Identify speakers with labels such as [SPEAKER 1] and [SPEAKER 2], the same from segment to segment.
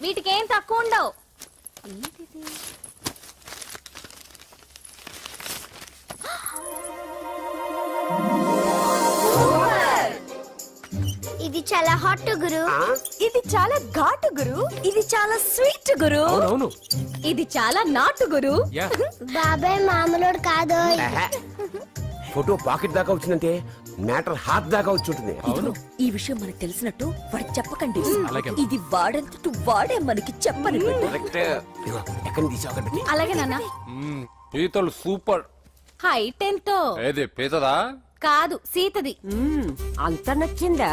[SPEAKER 1] వీటికేం తక్కువ ఉండవు.
[SPEAKER 2] ఇది చాలా హాట్ గురు.
[SPEAKER 1] ఇది చాలా ఘాటు గురు. ఇది చాలా స్వీట్ గురు. ఇది చాలా నాటు గురు.
[SPEAKER 2] బాబాయ్ మామూలుడు కాదు.
[SPEAKER 3] ఫోటో పాకెట్ దాకా వచ్చిందంటే మ్యాటర్ హాత్ దాకా వచ్చి ఉంటుంది.
[SPEAKER 1] ఈ విషయం మనకు తెలిసినట్టు వాడికి చెప్పకండి. ఇది వాడంతట వాడే మనకి చెప్పని.
[SPEAKER 3] ఎక్కడ తీసావు?
[SPEAKER 1] అలాగే నాన్న.
[SPEAKER 4] పీతలు సూపర్.
[SPEAKER 1] హైట్ ఎంతో?
[SPEAKER 4] ఏది పీతదా?
[SPEAKER 1] కాదు, సీతది.
[SPEAKER 5] అంత నచ్చిందా?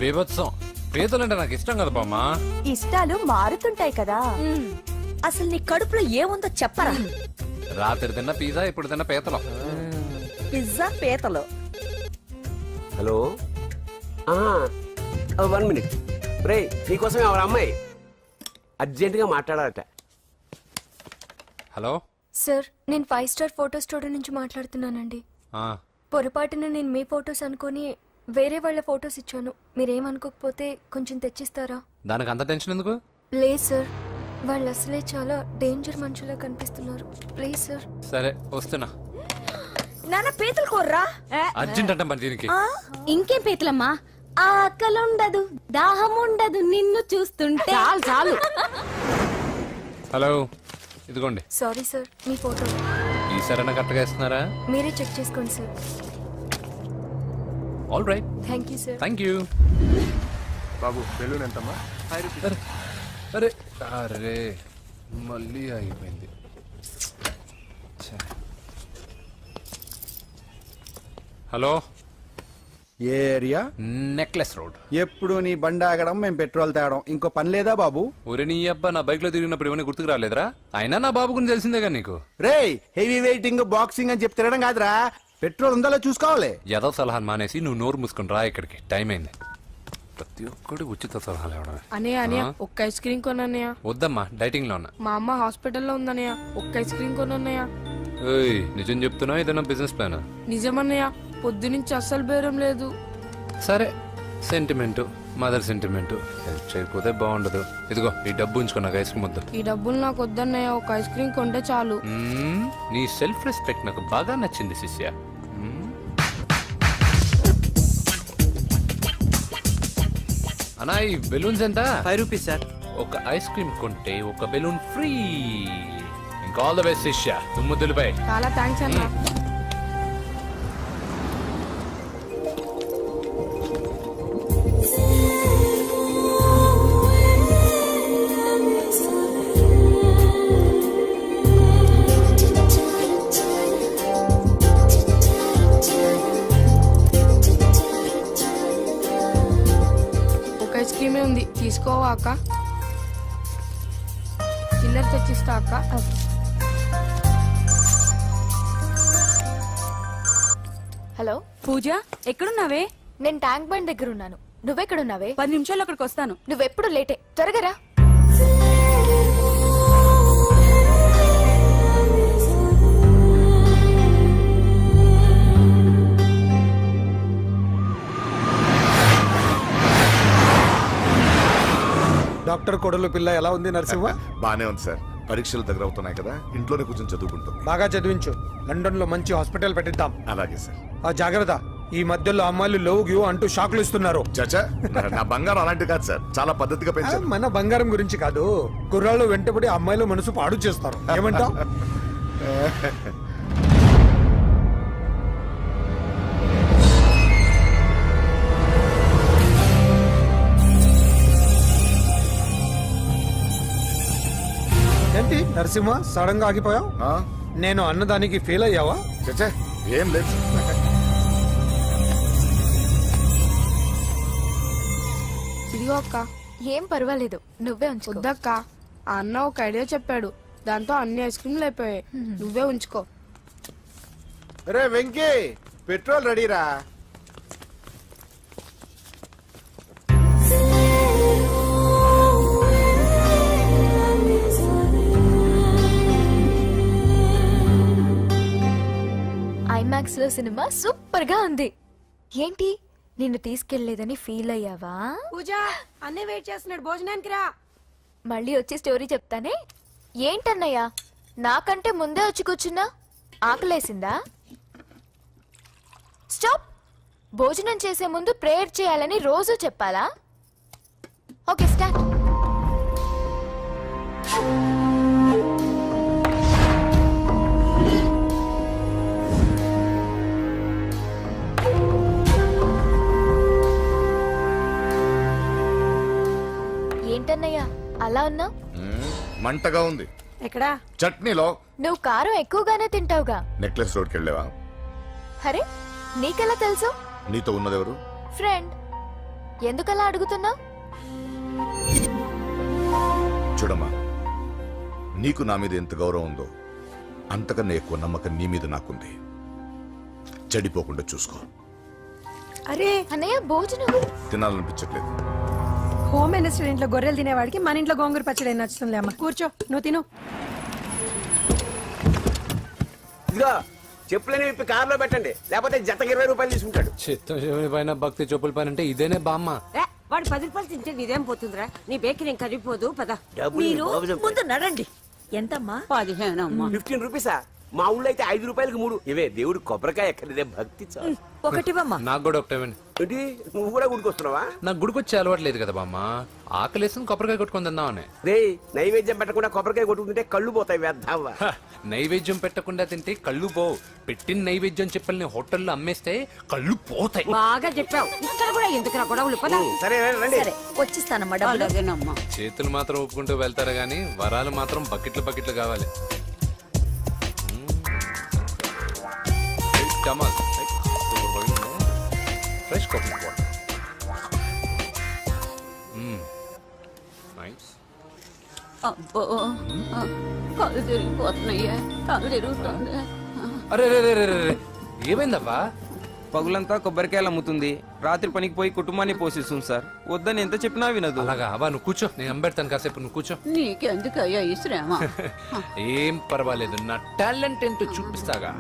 [SPEAKER 4] బీభత్సం. పీతలంటే నాకు ఇష్టం కదా బామ్మ.
[SPEAKER 5] ఇష్టాలు మారుతుంటాయి కదా.
[SPEAKER 1] అసలు నీ కడుపులో ఏముందో చెప్పరా.
[SPEAKER 4] రాత్రి తిన్న పిజ్జా, ఇప్పుడు తిన్న పీతలు.
[SPEAKER 5] పిజ్జా పీతలు.
[SPEAKER 3] Hello, 1 minute. రే, నీకోసం ఎవరు అమ్మాయి అర్జెంట్ గా మాట్లాడాలట.
[SPEAKER 4] హలో
[SPEAKER 6] సార్, నేను 5 స్టార్ ఫోటో స్టూడియో నుంచి మాట్లాడుతున్నానండి. పొరపాటున నేను మీ ఫొటోస్ అనుకొని వేరే వాళ్ళ ఫొటోస్ ఇచ్చాను. మీరేమనుకోకపోతే కొంచెం తెచ్చిస్తారా?
[SPEAKER 4] దానికి అంత టెన్షన్ ఎందుకు?
[SPEAKER 6] లేదు సార్, వాళ్ళు అసలే చాలా డేంజర్ మనుషులా కనిపిస్తున్నారు. Please sir.
[SPEAKER 4] సరే వస్తున్నా.
[SPEAKER 5] నాన్న పీతలు కోర్రా.
[SPEAKER 4] అర్జెంట్ అంటే మరి దీనికి.
[SPEAKER 1] ఇంకేం పీతలమ్మా, ఆకలి ఉండదు, దాహం ఉండదు నిన్ను చూస్తుంటే.
[SPEAKER 5] చాలు.
[SPEAKER 4] హలో, ఇదిగోండి.
[SPEAKER 6] సారీ సార్, మీ ఫోటో.
[SPEAKER 4] ఈ సరైన కరెక్ట్గా ఇస్తున్నారా?
[SPEAKER 6] మీరే చెక్ చేసుకోండి sir.
[SPEAKER 4] All right.
[SPEAKER 6] Thank you sir.
[SPEAKER 4] Thank you.
[SPEAKER 7] Babu balloon ఎంతమ్మా?
[SPEAKER 4] అరే అరే మళ్ళీ అయిపోయింది. హలో,
[SPEAKER 7] ఏ ఏరియా?
[SPEAKER 4] Necklace road.
[SPEAKER 7] ఎప్పుడు నీ బండి ఆగడం, మేము పెట్రోల్ తేవడం, ఇంకో పని లేదా బాబు?
[SPEAKER 4] ఒరే నీ అబ్బా, నా బైక్ లో తిరిగినప్పుడు ఏమైనా గుర్తుకు రాలేదురా? అయినా నా బాబు గురించి తెలిసిందేగా నీకు.
[SPEAKER 7] రే, హెవీ వెయిటింగ్ బాక్సింగ్ అని చెప్పి తిరగడం కాదురా, పెట్రోల్ ఉందో చూసుకోవాలి.
[SPEAKER 4] ఏదో సలహాలు మానేసి నువ్వు నోరు మూసుకుని రా ఇక్కడికి. టైం అయింది. ప్రతి ఒక్కడు ఉచిత సలహాలు ఇవ్వడం.
[SPEAKER 8] అనయ్య ఒక్క ఐస్ క్రీమ్ కొనన్నయ్య.
[SPEAKER 4] వద్దమ్మా, డైటింగ్ లో ఉన్నా.
[SPEAKER 8] మా అమ్మ హాస్పిటల్లో ఉందన్నయ్య, ఒక్క ఐస్ క్రీమ్ కొనన్నయ్య.
[SPEAKER 4] ఏయ్, నిజం చెప్తున్నా? ఏదైనా బిజినెస్ ప్లాన్?
[SPEAKER 8] నిజమన్నయ్య, పొద్దునుంచి అస్సలు బేరం లేదు.
[SPEAKER 4] సరే, సెంటిమెంట్, మదర్ సెంటిమెంట్. హెల్ప్ చేయకపోతే బాగుండదు. ఇదిగో ఈ డబ్బు ఉంచుకున్నాక ఐస్ క్రీమ్ వద్దు.
[SPEAKER 8] ఈ డబ్బులు నాకు వద్దన్నయ్య, ఒక ఐస్ క్రీమ్ కొంటే చాలు.
[SPEAKER 4] నీ సెల్ఫ్ రెస్పెక్ట్ నాకు బాగా నచ్చింది శిష్య. అన్నా, ఈ బెలూన్స్ ఎంత?
[SPEAKER 9] 5 రూపీస్ సార్.
[SPEAKER 4] ఒక ఐస్ క్రీమ్ కొంటే ఒక బెలూన్ ఫ్రీ. ఇంకా ఆల్ ద బెస్ట్ శిష్య. దుమ్ము దులిపై.
[SPEAKER 8] చాలా థ్యాంక్స్ అన్న. ఐస్ క్రీమే ఉంది, తీసుకోవా అక్క? చిల్లర తెచ్చిస్తా అక్క.
[SPEAKER 6] హలో
[SPEAKER 5] పూజ, ఎక్కడున్నావే?
[SPEAKER 6] నేను ట్యాంక్ బండ్ దగ్గర ఉన్నాను. నువ్వెక్కడున్నావే?
[SPEAKER 5] 10 నిమిషాలు అక్కడికి వస్తాను.
[SPEAKER 6] నువ్వెప్పుడు లేటే, త్వరగా రా.
[SPEAKER 7] డాక్టర్ కొడలు పిల్ల ఎలా ఉంది నరసింహ?
[SPEAKER 10] బానే ఉంది సార్. పరీక్షలు దగ్గర అవుతున్నాయి కదా, ఇంట్లోనే కూర్చొని చదువుకుంటాం.
[SPEAKER 7] బాగా చదివించు. లండన్ లో మంచి హాస్పిటల్ పెట్టిద్దాం.
[SPEAKER 10] అలాగే సార్.
[SPEAKER 7] ఆ జాగ్రత్త, ఈ మధ్యలో అమ్మాయిలు లవ్ గివ్ అంటూ షాక్లు ఇస్తున్నారు.
[SPEAKER 10] చచ్చా, నా బంగారం అలాంటి కాదు సార్, చాలా పద్ధతిగా పెంచారు.
[SPEAKER 7] మన బంగారం గురించి కాదు, కుర్రాళ్ళు వెంటబడి అమ్మాయిలు మనసు పాడు చేస్తారు. ఏమంటావ్? ఏంటి నరసింహ, సడన్ గా ఆగిపోయావు? నేను అన్నదానికి ఫెయిల్ అయ్యావా?
[SPEAKER 10] చచ్చా, ఏం లేదు.
[SPEAKER 8] ఇదిగో అక్క.
[SPEAKER 6] ఏం పర్వాలేదు, నువ్వే ఉంచుకో.
[SPEAKER 8] వద్దక్క, ఆ అన్న ఒక ఐడియా చెప్పాడు, దాంతో అన్ని ఐస్ క్రీమ్లు అయిపోయాయి. నువ్వే ఉంచుకో.
[SPEAKER 7] రే వెంకీ, పెట్రోల్ రెడీరా?
[SPEAKER 6] ఐమాక్స్ లో సినిమా సూపర్ గా ఉంది. ఏంటి నిన్ను తీసుకెళ్లేదని ఫీల్ అయ్యావా?
[SPEAKER 5] పూజ అన్నయ్య వెయిట్ చేస్తున్నాడు, భోజనానికి రా.
[SPEAKER 6] మళ్ళీ వచ్చి స్టోరీ చెప్తానే. ఏంటన్నయ్యా నాకంటే ముందే వచ్చి కూర్చున్నా? ఆకలేసిందా? స్టాప్. భోజనం చేసే ముందు ప్రేయర్ చేయాలని రోజు చెప్పాలా? Okay start. ఏంటన్నయ్యా అలా ఉన్నావు?
[SPEAKER 10] మంటగా ఉంది.
[SPEAKER 5] ఎక్కడా?
[SPEAKER 10] చట్నీలో.
[SPEAKER 6] నువ్వు కారం ఎక్కువగానే తింటావుగా.
[SPEAKER 10] నెక్లెస్ రోడ్కి వెళ్ళావా?
[SPEAKER 6] అరే నీకెలా తెలుసు?
[SPEAKER 10] నీతో ఉన్నదెవరు?
[SPEAKER 6] ఫ్రెండ్. ఎందుకలా అడుగుతున్నావు?
[SPEAKER 10] చూడమ్మా, నీకు నా మీద ఎంత గౌరవం ఉందో అంతకన్నా ఎక్కువ నమ్మకం నీ మీద నాకుంది. చెడిపోకుండా చూసుకో.
[SPEAKER 5] అరే
[SPEAKER 6] అన్నయ్య భోజనం.
[SPEAKER 10] తినాలనిపించట్లేదు.
[SPEAKER 5] హోమ్ మినిస్టర్ ఇంట్లో గొర్రెలు తినేవాడికి మన ఇంట్లో గోంగూర పచ్చడి నచ్చుతుంది. అమ్మ కూర్చో, నువ్వు తిను.
[SPEAKER 3] ఇదిగో చెప్పులని విప్పి కారులో పెట్టండి, లేకపోతే జతకి 20 రూపాయలు తీసుకుంటాడు.
[SPEAKER 4] చిత్తం శివుని పైన భక్తి చెప్పుల పైన అంటే ఇదేనే బామ్మ.
[SPEAKER 5] వాడు 10 రూపాయలు తింటే నీదేం పోతుందిరా? నీ బేకరీ ఏం కరిగిపోదు. పద.
[SPEAKER 3] డబ్బులు
[SPEAKER 5] మీరు
[SPEAKER 3] బాబు చంపాడు.
[SPEAKER 5] ముందు నడండి. ఎంతమ్మా? 15 అమ్మా.
[SPEAKER 3] 15 రూపీసా? మా ఊళ్ళో అయితే 5 రూపాయలకి 3. ఇవే దేవుడు కొబ్బరికాయ ఎక్కడిదే భక్తి చాలు.
[SPEAKER 5] ఒకటివమ్మా.
[SPEAKER 4] నాకు కూడా ఒకటే ఇవ్వండి.
[SPEAKER 3] ఏంటి నువ్వు కూడా గుడికొస్తున్నావా?
[SPEAKER 4] నాకు గుడికొచ్చి అలవాట్లేదు కదా బామ్మ. ఆకలేసిన కొబ్బరికాయ కొట్టుకొని తిందామని.
[SPEAKER 3] రే నైవేద్యం పెట్టకుండా కొబ్బరికాయ కొట్టుకుంటే కళ్ళు పోతాయి వేద్దావా.
[SPEAKER 4] హ, నైవేద్యం పెట్టకుండా తింటే కళ్ళు పోవు. పెట్టిన నైవేద్యం చెప్పల్ని హోటల్లో అమ్మేస్తే కళ్ళు పోతాయి.
[SPEAKER 5] బాగా చెప్పావు. ఇక్కడ కూడా ఎందుకురా గొడవలు? పద.
[SPEAKER 3] సరే రండి.
[SPEAKER 5] సరే వచ్చిస్తానమ్మా డబ్బులు.
[SPEAKER 4] చేతులు మాత్రం ఒప్పుకుంటూ వెళ్తారు గానీ వరాలు మాత్రం బకెట్లు బకెట్లు కావాలి. Damal, fresh coconut water. Nice.
[SPEAKER 5] అబ్బో కళ్ళు తిరిగిపోతున్నాయ్యా, కళ్ళు తిరుగుతుంది.
[SPEAKER 4] అరే ఏమైందవ్వా?
[SPEAKER 9] పగులంతా కొబ్బరికాయలు అమ్ముతుంది. రాత్రి పనికి పోయి కుటుంబాన్ని పోషిస్తుంది సార్. వద్దని ఎంత చెప్పినా వినదు.
[SPEAKER 4] అలాగా అవ్వా, నువ్వు కూర్చో, నేను అంబెడతాను కాసేపు. నువ్వు కూర్చో.
[SPEAKER 5] నీకెందుకయ్యా ఈ శ్రమ?
[SPEAKER 4] ఏం పర్వాలేదు, నా టాలెంట్ ఏంటో చూపిస్తాగా.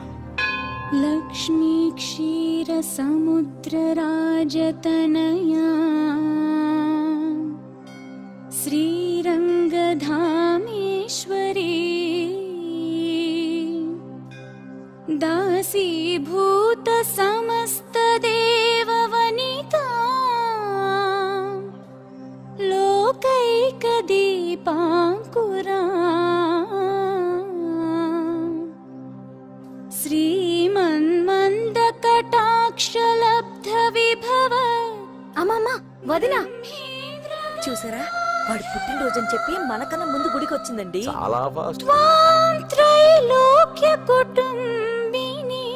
[SPEAKER 1] లక్ష్మీ క్షీర సముద్ర రాజతనయా శ్రీరంగధామేశ్వరీ దాసీభూత సమస్త దేవవనితా లోకైక దీపాంకురా శ్రీమన్మంద కటాక్షలబ్ధ విభవ.
[SPEAKER 6] అమ్మమ్మ వదినా.
[SPEAKER 5] చూసారా, వాడు పుట్టినరోజని చెప్పి మనకన్నా ముందు గుడికి వచ్చిందండి.
[SPEAKER 3] చాలా ఫాస్ట్.
[SPEAKER 1] త్రైలోక్య కుటుంబిని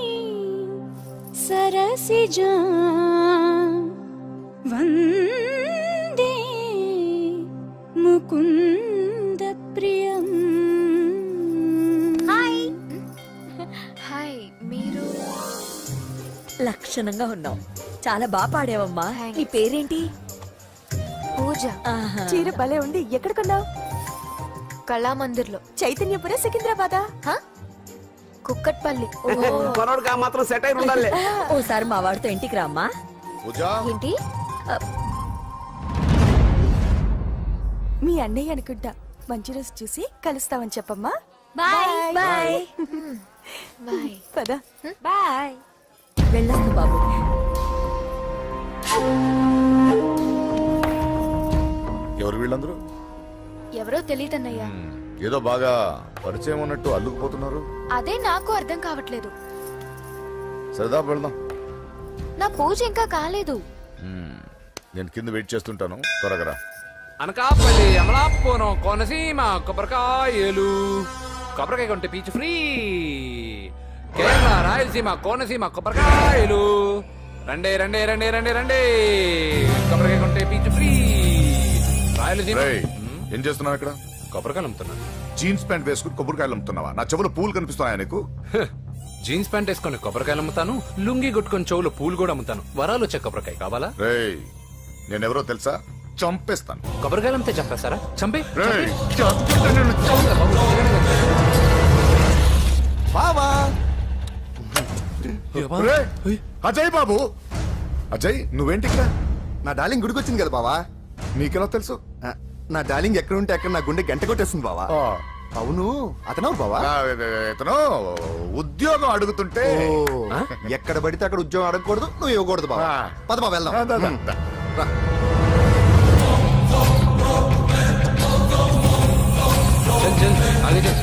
[SPEAKER 1] సరసిజా వందే ముకుంద ప్రియం.
[SPEAKER 6] హాయ్, మీరు?
[SPEAKER 5] లక్షణంగా ఉన్నావు, చాలా బాగా పాడావమ్మా.
[SPEAKER 6] Thanks.
[SPEAKER 5] నీ పేరేంటి?
[SPEAKER 6] పూజ.
[SPEAKER 5] చీర భలే ఉంది. ఎక్కడ కొన్నావు?
[SPEAKER 6] కళామందిర్లో.
[SPEAKER 5] చైతన్యపుర, సికింద్రాబాదా?
[SPEAKER 6] హ? కుక్కట్పల్లి.
[SPEAKER 3] మనోడికి ఆ మాత్రం సెట్ అయి ఉండాలి.
[SPEAKER 5] ఓసారి మా వాడితో ఇంటికి రామ్మా.
[SPEAKER 10] పూజా,
[SPEAKER 6] ఏంటి?
[SPEAKER 5] మీ అన్నయ్య అనుకుంటా. మంచి రోజు చూసి కలుస్తామని చెప్పమ్మా.
[SPEAKER 6] బాయ్.
[SPEAKER 5] బాయ్.
[SPEAKER 6] బాయ్.
[SPEAKER 5] పద. బాయ్. వెళ్ళొస్తా బాబు.
[SPEAKER 10] ఎవరు వీళ్ళందరూ?
[SPEAKER 6] ఎవరో తెలియదన్నయ్యా.
[SPEAKER 10] ఏదో బాగా పరిచయం ఉన్నట్టు అల్లుకుపోతున్నారు.
[SPEAKER 6] అదే నాకు అర్థం కావట్లేదు.
[SPEAKER 10] సరదా వెళ్దాం.
[SPEAKER 6] నా పూజ ఇంకా కాలేదు.
[SPEAKER 10] నేను కింద వెయిట్ చేస్తుంటాను, త్వరగా రా.
[SPEAKER 4] అనకాపల్లి, అమలాపురం, కోనసీమ కొబ్బరికాయలు. కొబ్బరికాయ కొంటే పీచు ఫ్రీ. కేరళ, రాయలసీమ, కోనసీమ కొబ్బరికాయలు. రండి రండి రండి రండి రండి. కొబ్బరికాయ కొంటే పీచు ఫ్రీ. రాయలసీమ.
[SPEAKER 10] రేయ్, ఏం చేస్తున్నావు ఇక్కడ?
[SPEAKER 4] కొబ్బరికాయలు అమ్ముతున్నాను.
[SPEAKER 10] జీన్స్ ప్యాంట్ వేసుకుని కొబ్బరికాయలు అమ్ముతున్నావా? నా చెవులు పూలు కనిపిస్తున్నాయా నీకు?
[SPEAKER 4] జీన్స్ ప్యాంట్ వేసుకొని కొబ్బరికాయలు అమ్ముతాను, లుంగి కొట్టుకొని చెవులు పూలు కూడా అమ్ముతాను. వరాలు వచ్చే కొబ్బరికాయ కావాలా?
[SPEAKER 10] రేయ్, నేనెవరో తెలుసా? చంపేస్తాను.
[SPEAKER 4] కొబ్బరికాయలు అమ్మితే చంపేస్తారా? చంపే.
[SPEAKER 10] రేయ్, చంపితే నిన్ను
[SPEAKER 7] బావా
[SPEAKER 10] రేయ్, అజయ్ బాబు, అజయ్ నువ్వేంటి ఇక్కడ?
[SPEAKER 11] నా డార్లింగ్ గుడికి వచ్చింది కదా బావా.
[SPEAKER 10] నీకెలా తెలుసు?
[SPEAKER 11] నా డార్లింగ్ ఎక్కడ ఉంటే అక్కడ నా గుండె గంట కొట్టేస్తుంది బావా. అవును అతను బావా.
[SPEAKER 10] ఇతను ఉద్యోగం అడుగుతుంటే
[SPEAKER 11] ఎక్కడ పడితే అక్కడ ఉద్యోగం అడగకూడదు, నువ్వు ఇవ్వకూడదు బావా. పద బావ వెళ్దాం. రా.
[SPEAKER 4] చల్ చల్ ఆగే చల్.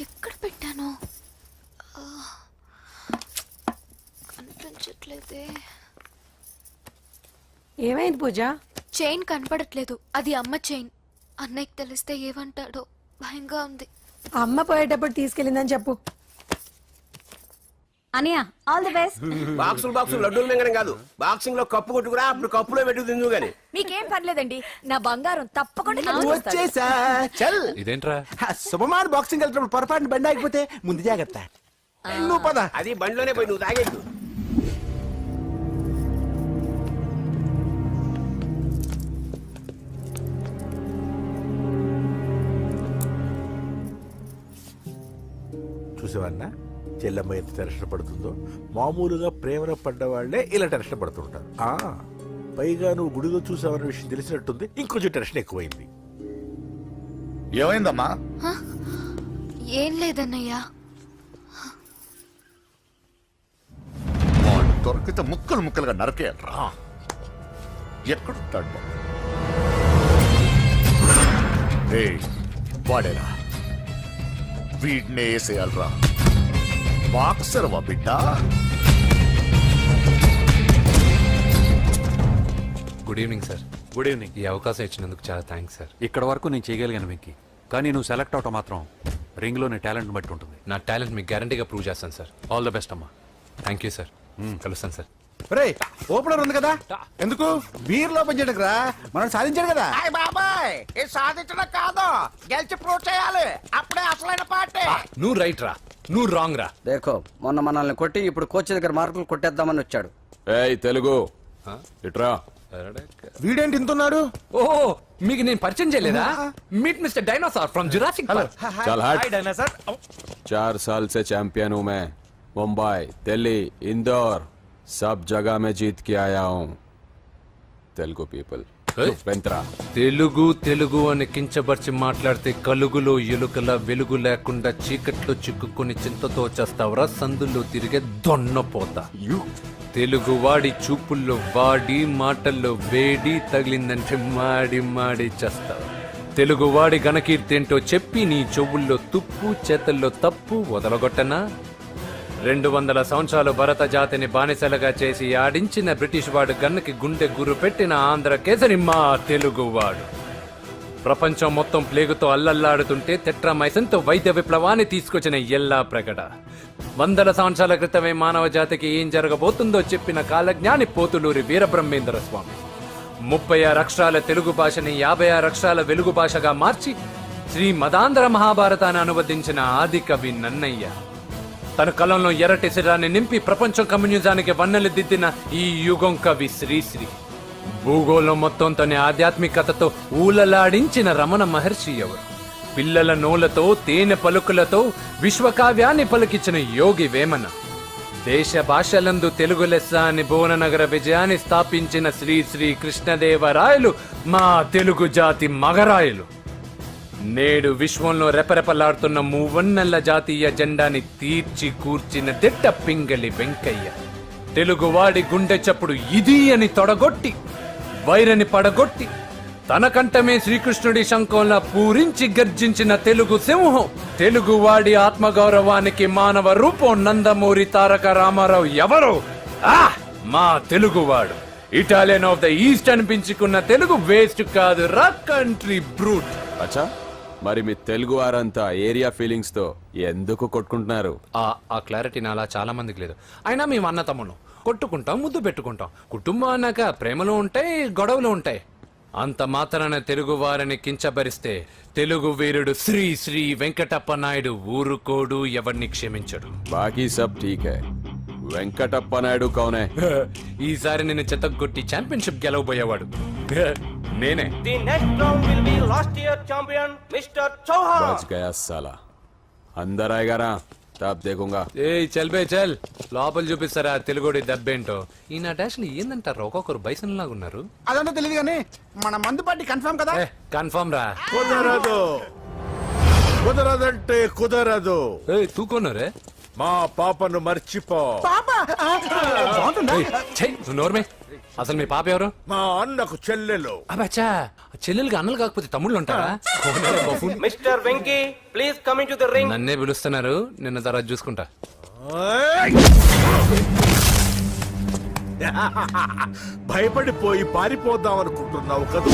[SPEAKER 6] ఎక్కడ పెట్టాను కనిపించట్లేదే.
[SPEAKER 8] ఏమైంది పూజ?
[SPEAKER 6] చైన్ కనపడట్లేదు. అది అమ్మ చైన్. అన్నయ్యకి తెలిస్తే ఏమంటాడో భయంగా ఉంది.
[SPEAKER 8] అమ్మ పోయేటప్పుడు తీసుకెళ్ళిందని చెప్పు.
[SPEAKER 1] అనియా ఆల్ ది బెస్ట్.
[SPEAKER 3] బాక్సులు లడ్డూలు మింగడం కాదు, బాక్సింగ్ లో కప్పు కొట్టుకురా, అప్పుడు కప్పులో పెట్టు తిందు గాని.
[SPEAKER 1] మీకేం పర్లేదండి, నా బంగారం తప్పకుండా
[SPEAKER 7] వచ్చేసా చల్.
[SPEAKER 4] ఇదేంట్రా?
[SPEAKER 7] శుభమాన్ బాక్సింగ్ వెళ్తున్నప్పుడు పొరపాటున బండి ఆగిపోతే ముందు జాగ్రత్త. నువ్వు పద.
[SPEAKER 3] అది బండిలోనే పోయి నువ్వు తాగేద్దు.
[SPEAKER 12] చూసేవన్నా చెల్లమ్మ ఎంత టెన్షన్ పడుతుందో. మామూలుగా ప్రేమలో పడ్డవాళ్లే ఇలా టెన్షన్ పడుతుంటారు. పైగా నువ్వు గుడిలో చూసావన్న విషయం తెలిసినట్టుంది, ఇంకొంచెం టెన్షన్ ఎక్కువైంది.
[SPEAKER 10] ఏమైందమ్మా?
[SPEAKER 6] ఏం లేదన్నయ్యా.
[SPEAKER 10] వాడు దొరికితే ముక్కలు ముక్కలుగా నరకేయాలరా. ఎక్కడుంటాడు వాడేరా? వీడినే వేసేయాలరా. బాక్సర్ వా బిడ్డ.
[SPEAKER 4] Good evening sir.
[SPEAKER 13] Good evening.
[SPEAKER 4] ఈ అవకాశం ఇచ్చినందుకు చాలా థ్యాంక్స్ సార్.
[SPEAKER 13] ఇక్కడ వరకు నేను చేయగలిగాను వెంకీ, కానీ నువ్వు సెలెక్ట్ అవటం మాత్రం రింగ్లో నీ టాలెంట్ బట్టి ఉంటుంది.
[SPEAKER 4] నా టాలెంట్ మీకు గ్యారంటీగా ప్రూవ్ చేస్తాను సార్.
[SPEAKER 13] ఆల్ ద బెస్ట్ అమ్మా.
[SPEAKER 4] Thank you sir. కలుస్తాను సార్.
[SPEAKER 7] రే ఓపెనర్ ఉంది కదా, ఎందుకు బీర్ ఓపెన్ చేయడానికి రా. మనం సాధించాడు కదా.
[SPEAKER 3] బాబాయ్ ఇది సాధించడం కాదు, గెలిచి ప్రూవ్ చేయాలి, అప్పుడే అసలైన పార్టీ.
[SPEAKER 4] నువ్వు రైట్ రా, నువ్వు రాంగ్ రా.
[SPEAKER 9] దేఖో మొన్న మనల్ని కొట్టి ఇప్పుడు కోచ్ దగ్గర మార్కులు కొట్టేద్దామని వచ్చాడు.
[SPEAKER 13] ఏయ్ తెలుగు ఇట్రా.
[SPEAKER 7] వీడేంటి ఇంతున్నాడు?
[SPEAKER 4] ఓ మీకు నేను పరిచయం చేయలేదా? Meet mister dinosaur from Jurassic park.
[SPEAKER 13] चल हट. 4 साल से चैंपियन हूं मैं. मुंबई, दिल्ली, इंदौर सब जगह में जीत के आया हूं. तेलुगु पीपल వెంట్రా.
[SPEAKER 4] తెలుగు తెలుగు అని కించబర్చి మాట్లాడితే కలుగులో ఎలుకల వెలుగు లేకుండా చీకట్లో చిక్కుకుని చింతతో చేస్తావరా, సందుల్లో తిరిగే దొన్నపోతా. తెలుగు వాడి చూపుల్లో వాడి మాటల్లో వేడి తగిలిందంటే మాడి మాడి చేస్తావు. తెలుగు వాడి ఘనకీర్తి ఏంటో చెప్పి నీ చెవుల్లో తుప్పు చేతల్లో తప్పు వదలగొట్టనా? 200 సంవత్సరాలు భరత జాతిని బానిసలుగా చేసి ఆడించిన బ్రిటిష్ వాడు గన్నకి గుండె గురు పెట్టిన ఆంధ్ర కేసరి మా తెలుగువాడు. ప్రపంచం మొత్తం ప్లేగుతో అల్లల్లాడుతుంటే టెట్రామైసిన్తో వైద్య విప్లవాన్ని తీసుకొచ్చిన ఎల్లా ప్రగడ. 100 సంవత్సరాల క్రితమే మానవ జాతికి ఏం జరగబోతుందో చెప్పిన కాలజ్ఞాని పోతులూరి వీరబ్రహ్మేంద్ర స్వామి. 36 అక్షరాల తెలుగు భాషని 56 అక్షరాల వెలుగు భాషగా మార్చి శ్రీ మదాంధ్ర మహాభారతాన్ని అనువదించిన ఆది కవి నన్నయ్య. తన కలంలో ఎర్రటి శిరాన్ని నింపి ప్రపంచం కమ్యూనిజానికి వన్నెలు దిద్దిన ఈ యుగం కవి శ్రీశ్రీ. భూగోళం మొత్తం తన ఆధ్యాత్మికతతో ఊలలాడించిన రమణ మహర్షి ఎవరు? పిల్లల నోలతో తేనె పలుకులతో విశ్వకావ్యాన్ని పలికించిన యోగి వేమన. దేశ భాషలందు తెలుగు లెస్స అని భువననగర విజయాన్ని స్థాపించిన శ్రీ శ్రీ కృష్ణదేవరాయలు మా తెలుగు జాతి మగరాయలు. నేడు విశ్వంలో రెపరెపలాడుతున్న మూవన్నెల జాతీయ జెండాని తీర్చి కూర్చిన దిట్ట పింగళి వెంకయ్య. తెలుగువాడి గుండె చప్పుడు ఇది అని తొడగొట్టి వైరని పడగొట్టి తన కంఠమే శ్రీకృష్ణుడి శంఖంలా పూరించి గర్జించిన తెలుగు సింహం. తెలుగువాడి ఆత్మగౌరవానికి మానవ రూపం నందమూరి తారక రామారావు ఎవరు? మా తెలుగువాడు. ఇటాలియన్ ఆఫ్ ద ఈస్ట్ అనిపించుకున్న తెలుగు వేస్ట్ కాదు రా కంట్రీ బ్రూట్.
[SPEAKER 13] అచ్చా మరి మీ తెలుగు వారంతా ఏరియా ఫీలింగ్స్ తో ఎందుకు కొట్టుకుంటున్నారు?
[SPEAKER 4] ఆ క్లారిటీ నాలా చాలా మందికి లేదు. అయినా మేము అన్న తమ్మును కొట్టుకుంటాం, ముద్దు పెట్టుకుంటాం. కుటుంబం అన్నాక ప్రేమలు ఉంటాయి, గొడవలు ఉంటాయి. అంత మాత్రాన తెలుగు వారిని కించబరిస్తే తెలుగు వీరుడు శ్రీ శ్రీ వెంకటప్ప నాయుడు ఊరుకోడు, ఎవరిని క్షమించడు.
[SPEAKER 13] బాకీ సబ్ ఠీక్ హై. వెంకటప్ప నాయుడు కౌనే?
[SPEAKER 4] ఈసారి నేను చెత్తగొట్టి ఛాంపియన్షిప్ గెలవబోయేవాడు నేనే.
[SPEAKER 13] బచ్ గయా సాలా. अंदर आएगा ना तब देखूंगा
[SPEAKER 4] ఏ చల్ బే చల్ లోపల చూపిస్తారా తెలుగుడి దెబ్బేంటో ఈయన డాష్లు ఏందంటారు ఒక్కొక్కరు బైసన్ లాగా ఉన్నారు
[SPEAKER 3] అదంతా తెలియదు కానీ మన మందు పార్టీ కన్ఫర్మ్ కదా.
[SPEAKER 4] కన్ఫర్మ్ రా
[SPEAKER 12] కుదరదు కుదరదంటే కుదరదు.
[SPEAKER 4] తూకొన్నారే
[SPEAKER 12] మా పాపను మర్చిపో.
[SPEAKER 4] నోర్మే అసలు మీ పాప ఎవరు?
[SPEAKER 12] మా అన్నకు చెల్లెలు.
[SPEAKER 4] అబ్బచ్చా చెల్లెలుగా అన్నలు కాకపోతే తమ్ముళ్ళు ఉంటారా?
[SPEAKER 9] Mister Venky please come in to the ring.
[SPEAKER 4] నన్నే పిలుస్తున్నారు, నిన్న తర్వాత చూసుకుంటా.
[SPEAKER 12] భయపడిపోయి పారిపోదాం అనుకుంటున్నావు కదా.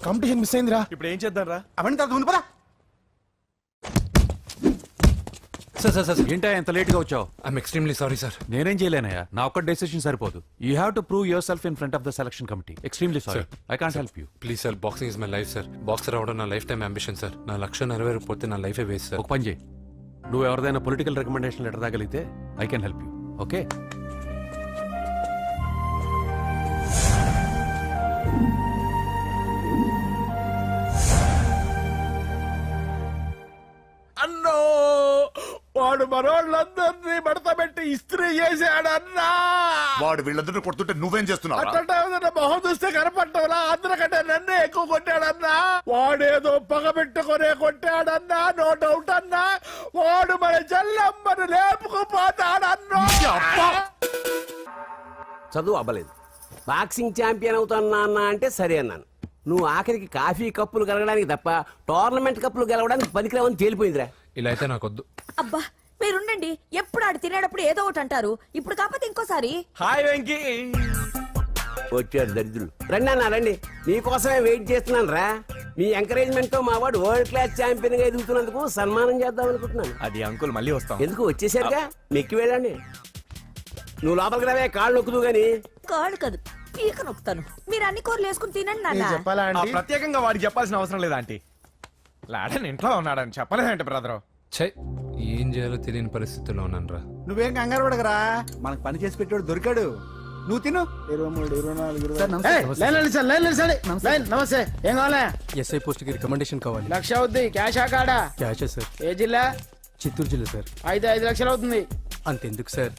[SPEAKER 3] కాంపిటీషన్ మిస్ అయిందిరా.
[SPEAKER 12] ఇప్పుడు ఏం చేద్దాం రా?
[SPEAKER 3] అవన్నీ తర్వాత ముందు పదా.
[SPEAKER 4] సార్
[SPEAKER 11] ఏంటా ఎంత లేట్ గా వచ్చావు?
[SPEAKER 4] I'm extremely sorry sir.
[SPEAKER 11] నేనేం చేయలేనయ్యా, నా ఒక్క డెసిషన్ సరిపోదు. You have to prove your self in front of the selection committee. Extremely sorry, I can't help you.
[SPEAKER 4] Please sir, boxing is my life sir. Boxer అవడం నా life time ambition sir. నా లక్ష్యం నెరవేరకపోతే నా లైఫే waste sir.
[SPEAKER 11] ఒక పని చేయి, నువ్వు ఎవరిదైనా పొలిటికల్ రికమెండేషన్ లెటర్ రాగలిగితే I can help you. Okay?
[SPEAKER 12] అన్నో వాడు మనోళ్ళందరినీ మడత పెట్టి ఇస్త్రీ చేశాడన్నా.
[SPEAKER 10] వాడు వీళ్ళందరినీ కొడుతుంటే నువ్వేం చేస్తున్నావు?
[SPEAKER 12] అట్లా మొహం చూస్తే కనపడ్డావులా? అందరికంటే నన్నే ఎక్కువ కొట్టాడన్నా. వాడేదో పగ పెట్టుకునే కొట్టాడన్నా, నో డౌట్ అన్నా. వాడు మన జల్లమ్మను లేపుకుపోతాడన్నా.
[SPEAKER 14] చదువు అవ్వలేదు, బాక్సింగ్ ఛాంపియన్ అవుతున్నా అన్న అంటే సరే అన్నాను. నువ్వు ఆఖరికి కాఫీ కప్పులు గెలవడానికి తప్ప టోర్నమెంట్ కప్పులు గెలవడానికి పనికిరావని తేలిపోయిందిరా.
[SPEAKER 4] ఇలా అయితే నాకొద్దు.
[SPEAKER 1] అబ్బా మీరుండండి, ఎప్పుడు ఆడు తినేటప్పుడు ఏదో ఒకటి అంటారు. ఇప్పుడు కాకపోతే ఇంకోసారి.
[SPEAKER 9] హాయ్ వెంకీ.
[SPEAKER 14] వచ్చాడు దరిద్రులు. రండి అన్న రండి, మీకోసమే వెయిట్ చేస్తున్నాను రా. మీ ఎంకరేజ్మెంట్ తో మా వాడు వరల్డ్ క్లాస్ ఛాంపియన్ గా ఎదుగుతున్నందుకు సన్మానం చేద్దాం అనుకుంటున్నాను.
[SPEAKER 9] అది అంకుల్ మళ్ళీ వస్తాం.
[SPEAKER 14] ఎందుకు వచ్చేసరిగా మెక్కి వెళ్ళండి. నువ్వు లోపలికి రావే, కాళ్ళు నొక్కుదు గాని.
[SPEAKER 1] కాళ్ళు కాదు పీక నొక్కుతాను. మీరు అన్ని కూరలు వేసుకుని తినండి నాన్న.
[SPEAKER 3] చెప్పాలా ఆంటీ?
[SPEAKER 9] ప్రత్యేకంగా వాడికి చెప్పాల్సిన అవసరం లేదా ఆంటీ? లాడన్ ఇంట్లో ఉన్నాడని చెప్పలేదంటే బ్రదర్.
[SPEAKER 4] ఛై, ఏం చేయాలో తెలియని పరిస్థితుల్లో ఉన్నాను రా.
[SPEAKER 3] నువ్వేం కంగారు పడగరా, మనకు పని చేసి పెట్టాడు దొరికాడు. నువ్వు తిను. 23, 24 నమస్తే. ఏం కావాలా?
[SPEAKER 7] ఎస్ఐ పోస్ట్ కి రికమెండేషన్ కావాలి.
[SPEAKER 3] 1,00,000 అవుద్ది. క్యాష్ ఆ కాడా?
[SPEAKER 7] క్యాషే సార్.
[SPEAKER 3] ఏ జిల్లా?
[SPEAKER 7] చిత్తూరు జిల్లా సార్.
[SPEAKER 3] అయితే 5 లక్షలు అవుతుంది.
[SPEAKER 7] అంతెందుకు సార్?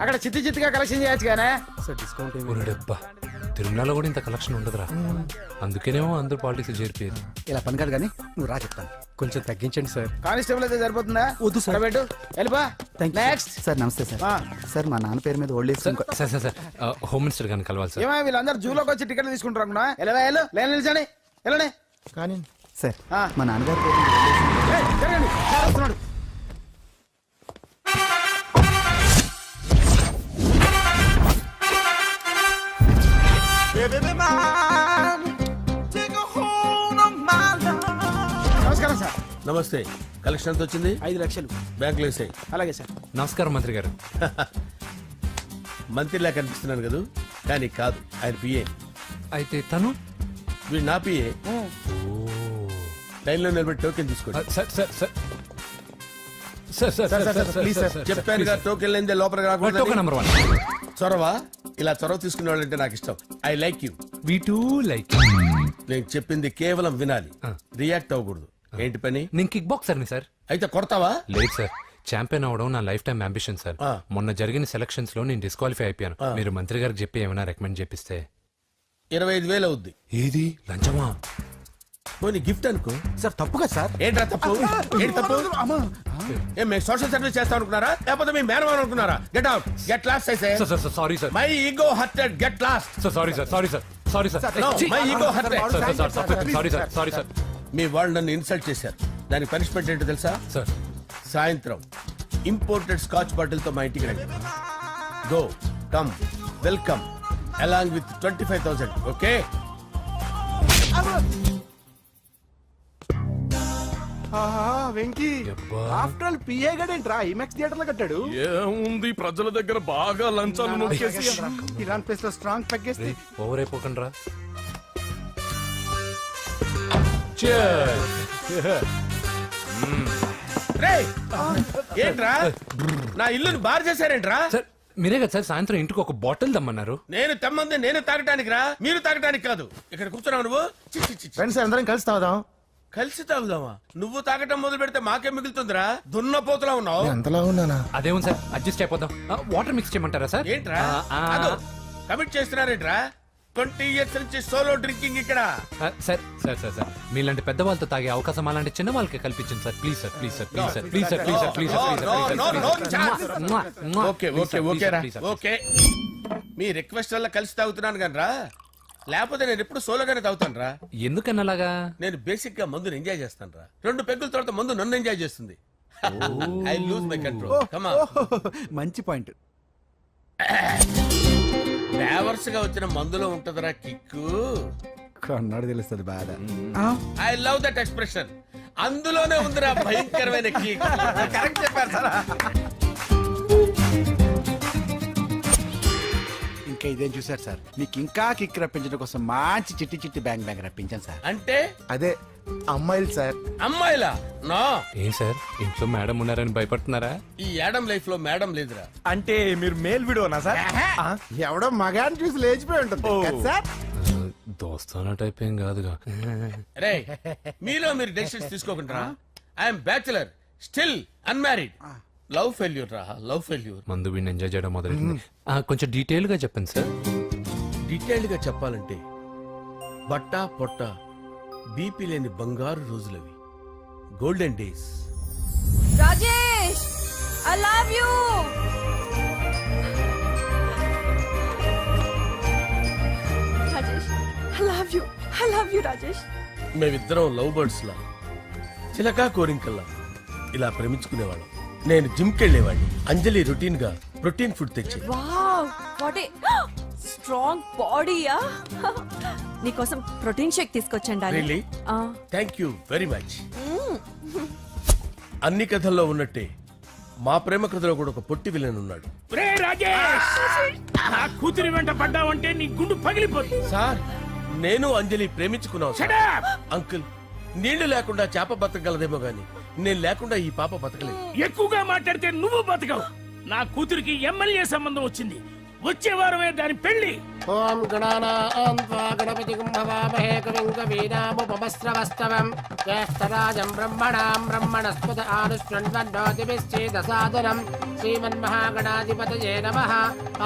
[SPEAKER 3] అక్కడ చిత్తుగా కలెక్షన్ చేయొచ్చు కానీ.
[SPEAKER 7] సార్ డిస్కౌంట్ ఏమి?
[SPEAKER 4] ఒరేడబ్బా, తిరుమలలో కూడా ఇంత కలెక్షన్ ఉండదురా. అందుకేనేమో అందరూ పాలిటిక్స్ చేరిపోయేది.
[SPEAKER 3] ఇలా పని కాదు కానీ నువ్వు రా చెప్తాను.
[SPEAKER 7] కొంచెం తగ్గించండి సార్.
[SPEAKER 3] కానిస్టేబుల్ అయితే సరిపోతుందా?
[SPEAKER 7] వద్దు సార్.
[SPEAKER 3] పెట్టు వెళ్ళిపా. నెక్స్ట్.
[SPEAKER 7] సార్ నమస్తే సార్. సార్ మా నాన్న పేరు మీద old age
[SPEAKER 4] sir home minister గారిని కలవాలి సార్.
[SPEAKER 3] ఏమో వీళ్ళందరూ జూలోకి వచ్చి టికెట్లు తీసుకుంటారు అనుకున్నా. వెళ్ళు లైన్ నిలిచండి. వెళ్ళండి. కానీ
[SPEAKER 7] సార్
[SPEAKER 3] ఆ.
[SPEAKER 7] మా నాన్నగారి పేరు మీద
[SPEAKER 3] జరగండి. సార్ వస్తున్నాడు. నమస్కారం సార్.
[SPEAKER 12] నమస్తే. కలెక్షన్ ఎంత వచ్చింది?
[SPEAKER 3] 5 లక్షలు.
[SPEAKER 12] బ్యాంకులో వేసాయి.
[SPEAKER 3] అలాగే సార్.
[SPEAKER 4] నమస్కారం మంత్రి గారు.
[SPEAKER 12] మంత్రిలా కనిపిస్తున్నాను కదా, కానీ కాదు, ఆయన పిఏ.
[SPEAKER 4] అయితే తను
[SPEAKER 12] వీడు నా పిఏ. లైన్లో నిలబెట్టి టోకెన్ తీసుకోండి.
[SPEAKER 4] Sir sir sir sir sir sir sir
[SPEAKER 12] please sir చెప్పాను కదా టోకెన్ లేదే లోపలికి
[SPEAKER 4] టోకెన్
[SPEAKER 12] రాకూడదు
[SPEAKER 4] నెంబర్ 1
[SPEAKER 12] చొరవ ఇలా చొరవ తీసుకునే వాళ్ళంటే నాకు ఇష్టం. I like you.
[SPEAKER 4] We two like
[SPEAKER 12] నేను చెప్పింది కేవలం వినాలి, రియాక్ట్ అవ్వకూడదు. ఏంటి పని?
[SPEAKER 4] నేను కిక్ బాక్సర్ని సార్.
[SPEAKER 12] అయితే కొడతావా?
[SPEAKER 4] లేదు సార్, ఛాంపియన్ అవడం నా లైఫ్ టైం అంబిషన్ సార్.
[SPEAKER 12] ఆ.
[SPEAKER 4] మొన్న జరిగిన సెలక్షన్స్ లో నేను డిస్క్వాలిఫై అయిపోయాను. మీరు మంత్రి గారికి చెప్పి ఏమైనా రికమెండ్ చేపిస్తే.
[SPEAKER 12] 25,000 అవుద్ది.
[SPEAKER 4] ఏది లంచమా?
[SPEAKER 12] పోనీ గిఫ్ట్ అనుకో.
[SPEAKER 7] సార్ తప్పుగా సార్.
[SPEAKER 12] ఏంట్రా తప్పు? ఏంటి తప్పు? ఏం మేము సోషల్ సర్వీస్ చేస్తాం అనుకున్నారా, లేకపోతే మీ మేనమాన్ అనుకున్నారా? గెట్ అవుట్, గెట్ లాస్ట్ అయితే.
[SPEAKER 4] Sir sorry sir.
[SPEAKER 12] My ego hurted, get lost.
[SPEAKER 4] Sir sorry sir, sorry sir, sorry sir.
[SPEAKER 12] My ego hurted.
[SPEAKER 4] Sorry sir, sorry sir.
[SPEAKER 12] మీ వాళ్ళు నన్ను ఇన్సల్ట్ చేశారు. దానికి పనిష్మెంట్ ఏంటో తెలుసా?
[SPEAKER 4] సార్
[SPEAKER 12] సాయంత్రం ఇంపోర్టెడ్ స్కాచ్ బాటిల్ తో మా ఇంటికి రండి. Go come welcome along with 25,000. Okay?
[SPEAKER 7] Venky after all PA గడేంట్రా ఇమెక్స్ థియేటర్ లో కట్టాడు.
[SPEAKER 13] ఏముంది ప్రజల దగ్గర బాగా లంచాలు నొక్కేసి
[SPEAKER 7] ఇరాన్ ప్లేస్ లో స్ట్రాంగ్ తగ్గేస్తే
[SPEAKER 4] ఓవర్ అయిపోకండి రా.
[SPEAKER 12] రేయ్, ఏంట్రా నా ఇల్లుని బార్ చేశారేంట్రా?
[SPEAKER 4] సార్ మీరే కదా సార్ సాయంత్రం ఇంటికి ఒక బాటిల్ దమ్మన్నారు.
[SPEAKER 12] నేను తెమ్మంది నేను తాగటానికి రా, మీరు తాగటానికి కాదు. ఇక్కడ కూర్చున్నావు నువ్వు. చి, చి, చి, చి.
[SPEAKER 7] ఫ్రెండ్స్ అందరం కలిసి తాగుదాం.
[SPEAKER 12] కలిసి తాగుదామా? నువ్వు తాగటం మొదలు పెడితే మాకే మిగులుతుందిరా. దున్నపోతులా ఉన్నావు.
[SPEAKER 7] ఎంతలా ఉన్నానా?
[SPEAKER 4] అదేమో సార్ అడ్జస్ట్ అయిపోదాం. వాటర్ మిక్స్ చేయమంటారా సార్?
[SPEAKER 12] ఏంట్రా కమిట్ చేస్తున్నారేంట్రా? 20 years నుంచి సోలో డ్రింకింగ్ ఇక్కడ.
[SPEAKER 4] సార్ సార్ సార్ సార్ మీలాంటి పెద్ద వాళ్ళతో తాగే అవకాశం అలాంటి చిన్న వాళ్ళకి కల్పించండి sir. Please sir, please sir, please sir, please sir, please sir, please sir.
[SPEAKER 12] Okay okay okay రా, ఓకే. మీ రిక్వెస్ట్ వల్ల కలిసి తాగుతున్నాను కానీ రా, లేకపోతే నేను ఎప్పుడు సోలోగానే తాగుతాను రా.
[SPEAKER 4] ఎందుకన్నా అలాగా?
[SPEAKER 12] నేను బేసిక్ గా మందుని ఎంజాయ్ చేస్తాను రా. 2 పెగ్గుల తర్వాత మందు నన్ను ఎంజాయ్ చేస్తుంది. I lose my control. Come on.
[SPEAKER 7] మంచి పాయింట్.
[SPEAKER 12] ఫ్లేవర్స్ గా వచ్చిన మందులో ఉంటదిరా కిక్కు.
[SPEAKER 7] కన్నాడు తెలుస్తుంది బాధ.
[SPEAKER 12] I love that expression. అందులోనే ఉందిరా భయంకరమైన కిక్. కరెక్ట్ చెప్పారు సార్.
[SPEAKER 7] ఇంకా ఇదేం చూసారు సార్, మీకు ఇంకా కిక్ రప్పించడం కోసం మంచి చిట్టి చిట్టి బ్యాంగ్ బ్యాంగ్ రప్పించాను సార్.
[SPEAKER 12] అంటే
[SPEAKER 7] అదే అమ్మాయిలు సార్.
[SPEAKER 12] అమ్మాయిలా? నో.
[SPEAKER 4] ఏం సార్ ఇంట్లో మేడం ఉన్నారని భయపడుతున్నారా?
[SPEAKER 12] ఈ యాడమ్ లైఫ్ లో మేడం లేదురా.
[SPEAKER 7] అంటే మీరు మేల్ వీడియోనా సార్? ఎవడో మగాన్ని చూసి లేచిపోయి ఉంటుంది కదా సార్.
[SPEAKER 4] దోస్తానా టైప్ ఏం కాదుగా.
[SPEAKER 12] రే, మీలో మీరు డెసిషన్స్ తీసుకోకుండా. I'm bachelor, still unmarried. Love failure రా, లవ్ ఫెయిల్యూర్.
[SPEAKER 4] మందు వీడిని ఎంజాయ్ చేయడం మొదలైంది. కొంచెం డీటెయిల్ గా చెప్పండి సార్.
[SPEAKER 12] డీటెయిల్డ్ గా చెప్పాలంటే బట్టా పొట్ట బీపీ లేని బంగారు రోజులవి, golden days.
[SPEAKER 1] Rajesh I love you. Rajesh I love you, I love you Rajesh.
[SPEAKER 12] మేమిద్దరం లవ్ బర్డ్స్ లా, చిలకా కోరింకల్లా ఇలా ప్రేమించుకునేవాళ్ళం. నేను జిమ్ కెళ్ళేవాడిని. అంజలి రొటీన్ గా ప్రోటీన్ ఫుడ్ తెచ్చి.
[SPEAKER 1] వావ్ వాట్ ఏ స్ట్రాంగ్ బాడీయా. నీకోసం ప్రోటీన్ షేక్ తీసుకొచ్చండి.
[SPEAKER 12] Really? Thank you very much. అన్ని కథల్లో ఉన్నట్టే మా ప్రేమ కథలో కూడా ఒక పొట్టి విలన్ ఉన్నాడు.
[SPEAKER 3] కూతురి వెంట పడ్డావంటే నీ గుండు పగిలిపోతుంది.
[SPEAKER 12] సార్ నేను అంజలి ప్రేమించుకున్నాను సార్. అంకుల్, నీళ్లు లేకుండా చేప బతకగలదేమో గాని నేను లేకుండా ఈ పాప బతకలేదు.
[SPEAKER 3] ఎక్కువగా మాట్లాడితే నువ్వు బతకవు. నా కూతురికి ఎమ్మెల్యే సంబంధం వచ్చింది. వచ్చే వారమే దాని పెళ్లి.
[SPEAKER 14] ఓం గణానాం త్వా గణపతిం భవామహే కవిం కవీనాముపమస్రవస్తవం జ్యేష్ఠరాజం బ్రహ్మణాం బ్రహ్మణస్పద ఆనుష్ణ్వన్నోతిభిశ్చేదసాదనం శ్రీమన్మహాగణాధిపతయే నమః.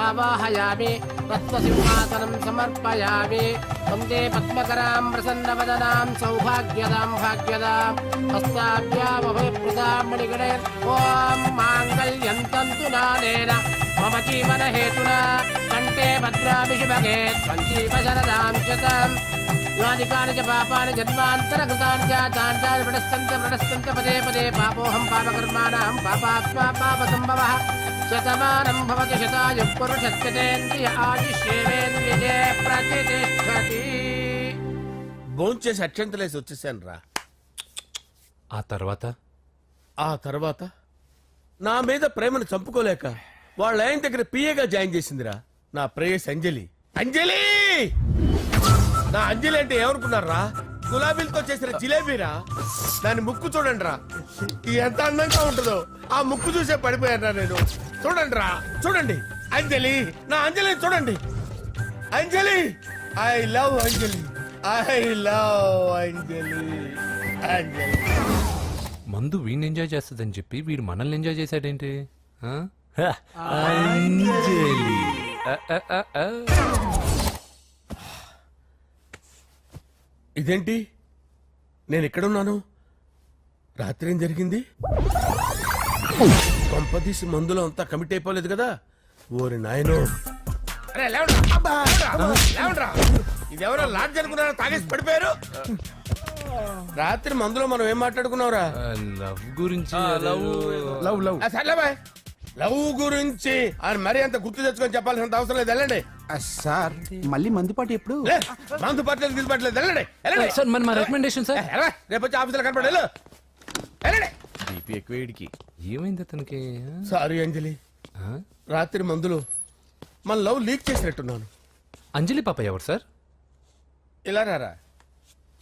[SPEAKER 14] ఆవాహయామి తత్వసింహాసనం సమర్పయామి. వందే పద్మకరాం ప్రసన్నవదనాం సౌభాగ్యదాం భాగ్యదాం హస్తాభ్యామభయప్రదాం మణిగణే. ఓం మాంగళ్యం తంతు నానేన మమ జీవన హేతునా కంటే భద్రామి శుభగే సంజీవ శరదాం శతం. యాదికాని చ పాపాని జన్మాంతరకృతాని చ తాని ప్రణశ్యంత పదే పదే పాపోహం పాపకర్మాణం పాపాత్మా పాపసంభవః. శతమానం భవతి శతాయుః పురుషస్యతేంద్రియ ఆయుష్యేవేంద్రియే ప్రతిష్ఠతి.
[SPEAKER 12] భోంచేసి అక్షంతలేసి వచ్చేసాను రా.
[SPEAKER 4] ఆ తర్వాత
[SPEAKER 12] నా మీద ప్రేమను చంపుకోలేక వాళ్ళ ఆయన దగ్గర పిఏగా జాయిన్ చేసిందిరా నా ప్రేయస్ అంజలి. అంజలి! నా అంజలి అంటే ఏమనుకున్నారా? గులాబీలతో చేసిన జిలేబీరా. దాని ముక్కు చూడండి రా, ఎంత అందంగా ఉంటుందో. ఆ ముక్కు చూసే పడిపోయాను నేను. చూడండి రా, చూడండి అంజలి, నా అంజలి చూడండి. Anjali, I love Anjali, I love Anjali. Anjali
[SPEAKER 4] మందు వీడిని ఎంజాయ్ చేస్తుందని చెప్పి వీడు మనల్ని ఎంజాయ్ చేశాడేంటి? ఆ? హ, అంజలి. ఆ.
[SPEAKER 12] ఇదేంటి, నేను ఎక్కడున్నాను? రాత్రి ఏం జరిగింది? కొంపదీసి మందులో అంతా కమిట్ అయిపోలేదు కదా? ఓరి నాయనో. అరే లేవండ్రా, అబ్బా, లేవండ్రా. ఇదెవరో లాడ్జ్ అనుకున్నారా? తాగేసి పడిపోయారు. రాత్రి మందులో మనం ఏం మాట్లాడుకున్నావురా?
[SPEAKER 4] లవ్ గురించి.
[SPEAKER 12] సర్లే బాయ్, లవ్ గురించి ఆయన మరీ అంత గుర్తు తెచ్చుకొని చెప్పాల్సినంత అవసరం లేదు. వెళ్ళండి
[SPEAKER 7] సార్ మళ్ళీ మందుపాటి ఎప్పుడు?
[SPEAKER 12] లే, మందు పట్టలేదు తీసుపట్టలేదు. వెళ్ళండి వెళ్ళండి.
[SPEAKER 4] సార్ మన రికమెండేషన్ సార్.
[SPEAKER 12] రేపు వచ్చి ఆఫీసులో కనపడి వెళ్ళు. వెళ్ళండి.
[SPEAKER 4] ఏమైంది అతనికి?
[SPEAKER 12] సారీ అంజలి, రాత్రి మందులో మన లవ్ లీక్ చేసినట్టున్నాను.
[SPEAKER 4] అంజలి పాప ఎవరు సార్?
[SPEAKER 12] ఇలా రారా.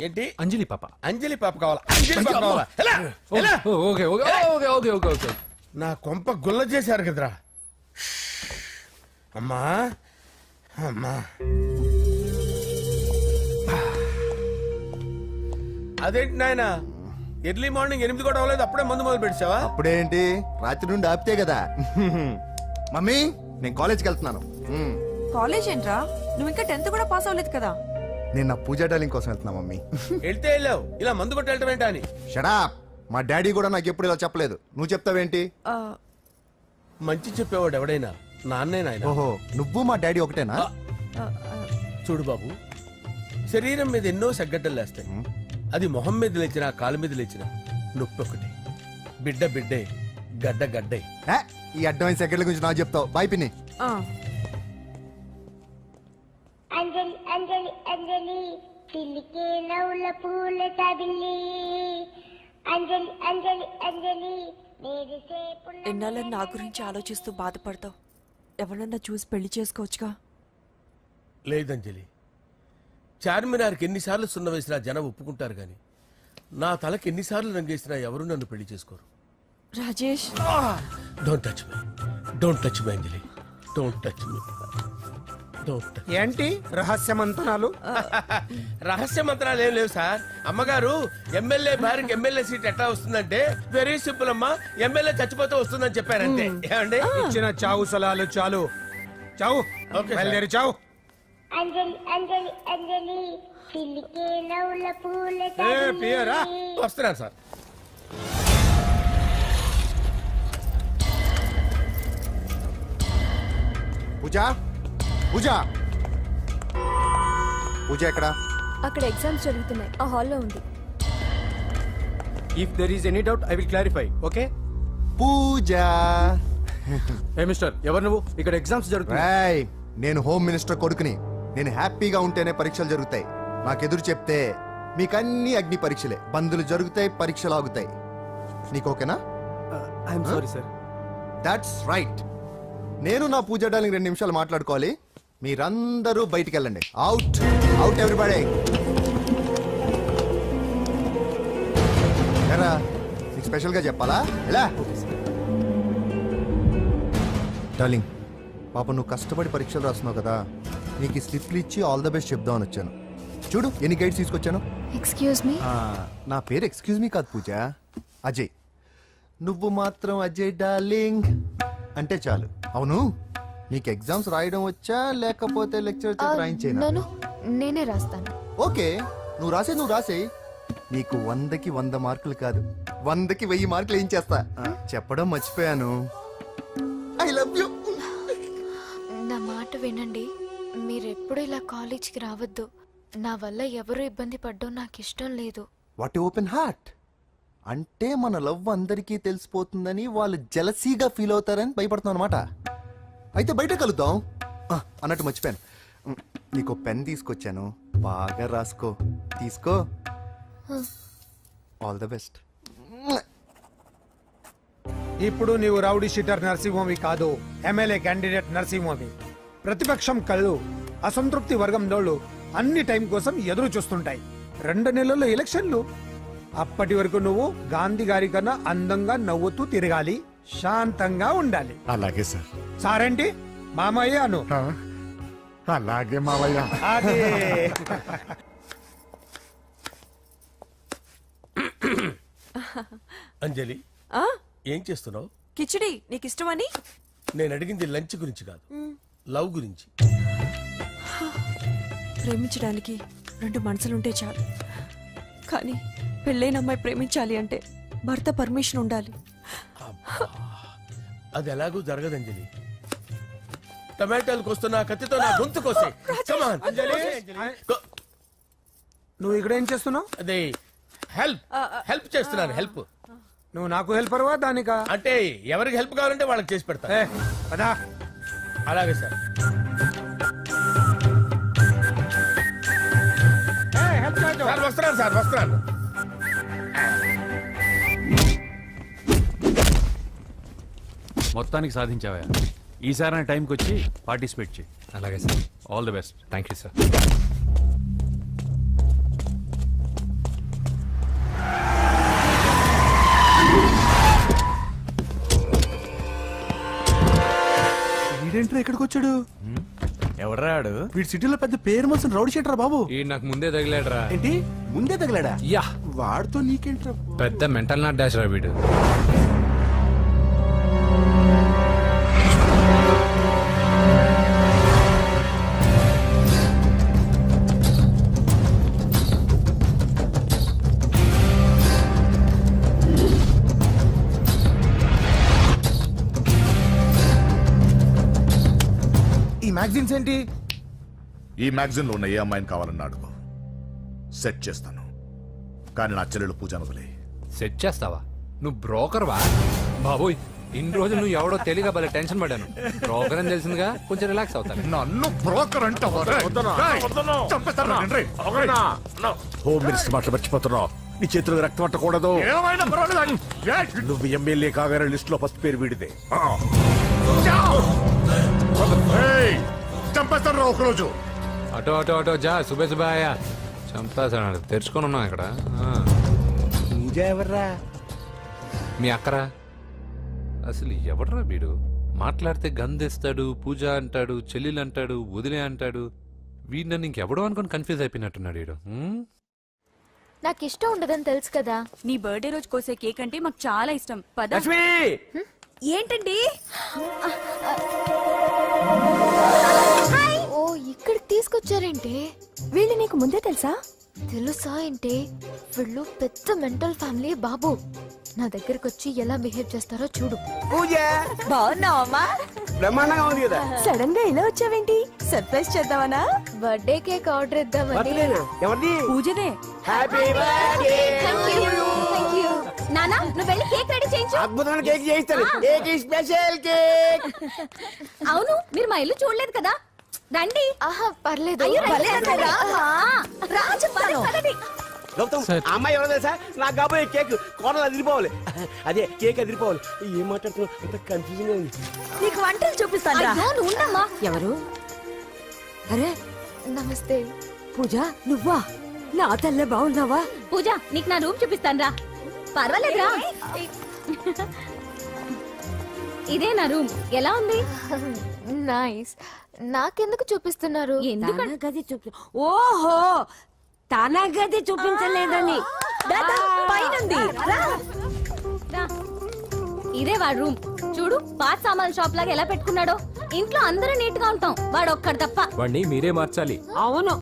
[SPEAKER 12] ఏంటి
[SPEAKER 4] అంజలి పాప?
[SPEAKER 12] అంజలి పాప కావాలా? అంజలి పాప కావాలా? ఎలా? ఎలా?
[SPEAKER 4] Okay okay okay okay okay okay.
[SPEAKER 12] నా కొంప గుల్ల చేశారు కదరా. అమ్మా అమ్మా, అదేంటి నాయన, ఎర్లీ మార్నింగ్ 8 కూడా అవ్వలేదు, అప్పుడే మందు మొదలు పెట్టావా?
[SPEAKER 7] అప్పుడేంటి, రాత్రి నుండి ఆపితే కదా. మమ్మీ నేను కాలేజ్కి వెళ్తున్నాను.
[SPEAKER 5] కాలేజ్ ఏంట్రా, నువ్వు ఇంకా 10th కూడా పాస్ అవ్వలేదు కదా.
[SPEAKER 7] నేను నా పూజా డాలింగ్ కోసం వెళ్తున్నా మమ్మీ.
[SPEAKER 12] వెళ్తే వెళ్ళావు, ఇలా మందు కొట్టి వెళ్ళటం ఏంటా అని.
[SPEAKER 7] షడా, మా డాడీ కూడా నాకు ఎప్పుడు ఇలా చెప్పలేదు. నువ్వు చెప్తావేంటి?
[SPEAKER 12] మంచి చెప్పేవాడు ఎవడైనా నాన్నే నాయన.
[SPEAKER 7] ఓహో, నువ్వు మా డాడీ ఒకటేనా?
[SPEAKER 12] చూడు బాబు, శరీరం మీద ఎన్నో సగ్గడ్డలు లేస్తాయి. అది మొహం మీద లేచినా కాలు మీద లేచినా నొప్పి ఒకటి. బిడ్డ బిడ్డే, గడ్డ గడ్డే.
[SPEAKER 7] ఈ అడ్వాన్స్ సెకండ్ల గురించి నాకు చెప్తావు. బాయ్ పిన్ని.
[SPEAKER 2] అంజలి అంజలి అంజలి పిల్లికే నవ్వుల పూల తబిల్లి. అంజలి అంజలి అంజలి
[SPEAKER 5] ఎన్నాళ్ళని నా గురించి ఆలోచిస్తూ బాధపడతావు? ఎవరన్నా చూసి పెళ్లి చేసుకోవచ్చుగా.
[SPEAKER 12] లేదంజలి, చార్మినార్కి ఎన్నిసార్లు సున్న వేసినా జనం ఒప్పుకుంటారు గాని నా తలకి ఎన్నిసార్లు రంగేసినా ఎవరు నన్ను పెళ్లి చేసుకోరు.
[SPEAKER 5] Rajesh,
[SPEAKER 12] don't touch me, don't touch me Anjali, don't touch me.
[SPEAKER 7] ఏంటి రహస్య మంతనాలు?
[SPEAKER 12] రహస్య మంత్రాలు ఏం లేవు సార్. అమ్మగారు ఎమ్మెల్యే భార్యకి ఎమ్మెల్యే సీట్ ఎట్లా వస్తుందంటే వెరీ సింపుల్ అమ్మా, ఎమ్మెల్యే చచ్చిపోతే వస్తుందని చెప్పారంటే. ఏమండి,
[SPEAKER 7] ఇచ్చిన చావు సలాలు చాలు. చావు, బయలుదేరి చావు.
[SPEAKER 2] అంజలి అంజలి అంజలి పిల్లికే నవ్వుల పూల తబిల్లి.
[SPEAKER 12] వస్తున్నాను సార్.
[SPEAKER 7] పూజ, పూజ, పూజ ఎక్కడ?
[SPEAKER 6] అక్కడ ఎగ్జామ్స్ జరుగుతున్నాయి, ఆ హాల్లో ఉంది.
[SPEAKER 7] If there is any doubt I will clarify. Okay Pooja.
[SPEAKER 11] ఏ మిస్టర్, ఎవరు నువ్వు? ఇక్కడ ఎగ్జామ్స్
[SPEAKER 7] జరుగుతాయి. నేను హోమ్ మినిస్టర్ కొడుకుని. నేను హ్యాపీగా ఉంటేనే పరీక్షలు జరుగుతాయి. నాకెదురు చెప్తే మీకన్నీ అగ్ని పరీక్షలే. బందులు జరుగుతాయి, పరీక్షలు ఆగుతాయి. నీకు ఓకేనా? I'm sorry sir. That's right. నేను నా పూజ డార్లింగ్ 2 నిమిషాలు మాట్లాడుకోవాలి. మీరందరూ బయటికి వెళ్ళండి. Out out everybody. ఎరా, నీకు స్పెషల్గా చెప్పాలా? ఎలా డార్లింగ్, పాప నువ్వు కష్టపడి పరీక్షలు రాస్తున్నావు కదా, నీకు ఈ స్లిప్లు ఇచ్చి ఆల్ ద బెస్ట్ చెప్దామని వచ్చాను. చూడు ఎన్ని గైడ్స్ తీసుకొచ్చాను.
[SPEAKER 6] Excuse me.
[SPEAKER 7] నా పేరు ఎక్స్క్యూజ్ మీ కాదు పూజ, అజయ్. నువ్వు మాత్రం అజయ్ డార్లింగ్ అంటే చాలు. అవును, నీకు ఎగ్జామ్స్ రాయడం వచ్చా లేకపోతే లెక్చర్ రాయించేనా?
[SPEAKER 6] నేనే రాస్తాను.
[SPEAKER 7] ఓకే, నువ్వు రాసే. నీకు 100కి 100 మార్కులు కాదు, 100కి 1000 మార్కులు ఏం చేస్తా. చెప్పడం మర్చిపోయాను, ఐ లవ్ యూ.
[SPEAKER 6] నా మాట వినండి, మీరెప్పుడు ఇలా కాలేజ్కి రావద్దు. నా వల్ల ఎవరు ఇబ్బంది పడ్డం నాకు ఇష్టం లేదు.
[SPEAKER 7] వాట్ ఓపెన్ హార్ట్ అంటే మన లవ్ అందరికీ తెలిసిపోతుందని వాళ్ళు జలసీగా ఫీల్ అవుతారని భయపడుతున్నాను అనమాట. అయితే బయట కలుద్దాం. అన్నట్టు మర్చిపోయాను, నీకు పెన్ తీసుకొచ్చాను, బాగా రాసుకో. తీసుకో. All the best.
[SPEAKER 15] ఇప్పుడు నీవు రౌడీ షీటర్ నరసింహవి కాదు, ఎమ్మెల్యే క్యాండిడేట్ నరసింహవి. ప్రతిపక్షం కళ్ళు, అసంతృప్తి వర్గం డోళ్ళు అన్ని టైం కోసం ఎదురు చూస్తుంటాయి. 2 నెలల్లో ఎలక్షన్లు. అప్పటి వరకు నువ్వు గాంధీ గారి కన్నా అందంగా నవ్వుతూ తిరగాలి. శాంతంగా ఉండాలి.
[SPEAKER 12] అలాగే సార్.
[SPEAKER 15] సారేంటి మామయ్య అను.
[SPEAKER 12] అలాగే మావయ్య.
[SPEAKER 15] అదే
[SPEAKER 3] అంజలి ఏం చేస్తున్నావు?
[SPEAKER 5] కిచిడి నీకు ఇష్టమని.
[SPEAKER 3] నేను అడిగింది లంచ్ గురించి కాదు, లవ్ గురించి.
[SPEAKER 5] ప్రేమించడానికి రెండు మనసులుంటే చాలు, కానీ పెళ్ళైన అమ్మాయి ప్రేమించాలి అంటే భర్త పర్మిషన్ ఉండాలి.
[SPEAKER 3] అది ఎలాగూ జరగదు అంజలి. టమాటాలకు వస్తున్న కత్తితో నా గొంతు కోసే.
[SPEAKER 15] అంజలి నువ్వు ఇక్కడ ఏం చేస్తున్నావు?
[SPEAKER 3] అదే హెల్ప్ చేస్తున్నాను. హెల్ప్
[SPEAKER 15] నువ్వు నాకు హెల్పర్వా దానికా?
[SPEAKER 3] అంటే ఎవరికి హెల్ప్ కావాలంటే వాళ్ళకి చేసి పెడతా.
[SPEAKER 15] పదా.
[SPEAKER 3] అలాగే సార్. వస్తున్నాను సార్, వస్తున్నాను.
[SPEAKER 11] మొత్తానికి సాధించావా? ఈసారి టైంకి వచ్చి పార్టిసిపేట్ చేయి.
[SPEAKER 4] అలాగే sir.
[SPEAKER 11] All the best.
[SPEAKER 4] Thank you sir.
[SPEAKER 12] వీడేంట్రా ఇక్కడికి వచ్చాడు? ఎవడ్రాడు? వీడి సిటీలో పెద్ద పేరు మోసిన రౌడీ షీటర్ బాబు.
[SPEAKER 4] ఈ నాకు ముందే తగిలాడరా.
[SPEAKER 12] ఏంటి ముందే తగిలాడా?
[SPEAKER 4] యా,
[SPEAKER 12] వాడితో నీకేంట్రా?
[SPEAKER 4] పెద్ద మెంటల్ నాట్ డాష్ రా వీడు.
[SPEAKER 12] ఈ మ్యాగజైన్స్ ఏంటి?
[SPEAKER 10] ఈ మ్యాగజైన్ లో ఉన్న ఏ అమ్మాయిని కావాలన్నాడు సెట్ చేస్తాను, కానీ నా చెల్లెలు పూజ వదిలే.
[SPEAKER 4] సెట్ చేస్తావా? నువ్వు బ్రోకర్ వా? బాబోయ్, ఇన్ని రోజులు నువ్వు ఎవడో తెలియక భలే టెన్షన్ పడ్డాను. బ్రోకర్ అని తెలిసిందిగా కొంచెం రిలాక్స్ అవుతాను.
[SPEAKER 10] నన్ను బ్రోకర్ అంటావా?
[SPEAKER 12] హోమ్ మినిస్టర్ మాటలు మర్చిపోతున్నావు. నీ చేతులకు రక్తం పట్టకూడదు. నువ్వు ఎమ్మెల్యే కాగానే లిస్ట్ లో ఫస్ట్ పేరు వీడిదే.
[SPEAKER 10] చంపేస్తాను రా ఒకరోజు.
[SPEAKER 4] అటో అటో అటో జా, సుబే సుబే ఆయా. చంపేస్తాడు. తెరుచుకొని ఉన్నాం ఇక్కడ.
[SPEAKER 12] పూజ ఎవర్రా?
[SPEAKER 4] మీ అక్కరా? అసలు ఎవడరా వీడు? మాట్లాడితే గంధేస్తాడు, పూజ అంటాడు, చెల్లెలు అంటాడు, వదిలే అంటాడు. వీడు నన్ను ఇంకెవడో అనుకొని కన్ఫ్యూజ్ అయిపోయినట్టున్నాడు వీడు.
[SPEAKER 6] నాకు ఇష్టం ఉండదని తెలుసు కదా.
[SPEAKER 5] నీ బర్త్డే రోజు కోసే కేక్ అంటే మాకు చాలా ఇష్టం. పద. ఏంటండి?
[SPEAKER 6] ఓ, ఇక్కడికి తీసుకొచ్చారేంటే?
[SPEAKER 5] వీళ్ళు నీకు ముందే తెలుసా?
[SPEAKER 6] తెలుసా ఏంటి? వీళ్ళు పెద్ద మెంటల్ ఫ్యామిలీ బాబు. నా దగ్గరకు వచ్చి ఎలా బిహేవ్ చేస్తారో చూడు.
[SPEAKER 14] పూజ
[SPEAKER 5] బాగున్నావమ్మా?
[SPEAKER 14] బ్రహ్మాండంగా ఉంది కదా.
[SPEAKER 5] సడన్ గా ఇలా వచ్చావేంటి? సర్ప్రైజ్ చేద్దామనా?
[SPEAKER 6] బర్త్డే కేక్ ఆర్డర్ ఇద్దామని.
[SPEAKER 14] బర్త్డేనా? ఎవరిది?
[SPEAKER 5] పూజదే.
[SPEAKER 14] Happy birthday.
[SPEAKER 6] Thank you. నానా, నువ్వు వెళ్ళి కేక్ రెడీ చేయించు.
[SPEAKER 14] అద్భుతమైన కేక్ చేయిస్తాను. Cake special cake.
[SPEAKER 1] అవును, మీరు మా ఇల్లు చూడలేదు కదా, రండి.
[SPEAKER 6] ఆహా, పర్లేదు.
[SPEAKER 14] గౌతమ్, ఆ అమ్మాయి ఎవరో తెలుసా? నాకు కాబోయే కేక్ కోడలు అదిరిపోవాలి. అదే కేక్ అదిరిపోవాలి. ఏం మాట్లాడుతున్నావు? అంత కన్ఫ్యూజన్ గా ఉంది.
[SPEAKER 5] నీకు వంటలు చూపిస్తాను.
[SPEAKER 1] అయ్యో, నువ్వు ఉండమ్మా.
[SPEAKER 5] ఎవరు? అరే
[SPEAKER 6] నమస్తే.
[SPEAKER 5] పూజ, నువ్వా? నా తల్లే బాగున్నావా?
[SPEAKER 1] పూజ, నీకు నా రూమ్ చూపిస్తాను రా. పర్వాలేదురా. ఇదే నా రూమ్. ఎలా ఉంది?
[SPEAKER 6] నైస్. నాకెందుకు చూపిస్తున్నారు?
[SPEAKER 1] ఎందుకంటే
[SPEAKER 5] గది చూపి. ఓహో, తన గది చూపించలేదని. పైనుంది.
[SPEAKER 1] ఇదే వాడు రూమ్. చూడు, పాత సామాన్ షాప్ లాగా ఎలా పెట్టుకున్నాడో. ఇంట్లో అందరూ నీట్ గా ఉంటాం, వాడు ఒక్కడు తప్ప.
[SPEAKER 11] వాడిని మీరే మార్చాలి.
[SPEAKER 5] అవును,